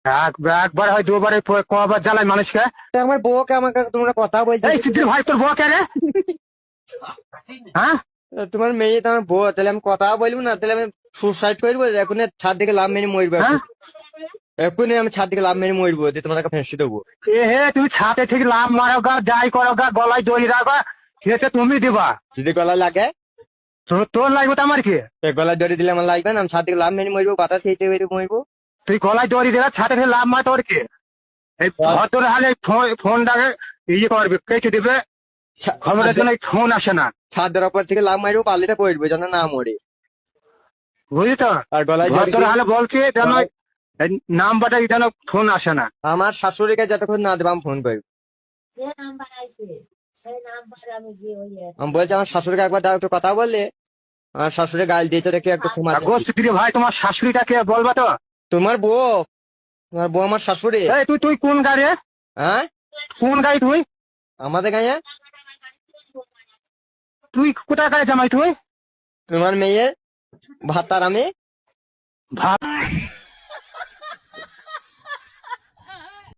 একবার হয় দুবার কবার জ্বালাই মানুষকে। আমার বউকে আমাকে তোমরা কথা বলছো। এই চিত্র ভাই তোর বউ কে রে? হ্যাঁ তোমার মেয়ে তো আমার বউ, তাহলে আমি কথা বলবো না? তাহলে আমি সুসাইড করবো এখন, ছাদ থেকে লাভ মেরে মরবো হ্যাঁ এক্ষুনি আমি ছাদ থেকে লাভ মেরে মরবো, দিয়ে তোমার ফেঁসে দেবো। এ হে তুমি ছাদে থেকে লাভ মারো গা, যাই করো গা, গলায় দড়ি রাখো, সেটা তুমি দিবা। যদি গলায় লাগে? তোর লাগবে তো আমার কি? গলায় দড়ি দিলে আমার লাগবে না? আমি ছাদ থেকে লাভ মেরে মরবো, বাতাস খেতে বেরিয়ে মরবো। তুই গলায় দড়ি দিলে ছাদে থেকে লাভ মার, তোর কি? এই ভদ্র হালে ফোনটাকে ইয়ে করবে, কেটে দিবে, খবরের জন্য ফোন আসে না। ছাদের ওপর থেকে লাভ মারবো, পালিতে পড়বো যেন না মরে। বুঝলি তো? আর গলায় দড়ি ভদ্র হালে বলছি যেন এই নাম্বারটা যেন ফোন আসে না। আমার শাশুড়িকে যতক্ষণ না দেবো আমি ফোন করবো। আমি বলছি আমার শাশুড়িকে একবার দাও, একটু কথা বললে। আমার শাশুড়ি গাল দিয়েছে দেখে একটু ক্ষমা চাইছি। গোস্ত্রী ভাই তোমার শাশুড়িটাকে বলবা তো? তোমার বউ? তোমার বউ আমার শাশুড়ি? এই তুই কোন গাড়ি? হ্যাঁ কোন গাড়ি তুই? আমাদের গাঁয়ে। তুই কোথায় গাড়ি জামাই তুই? তোমার মেয়ের ভাতার আমি। ভাত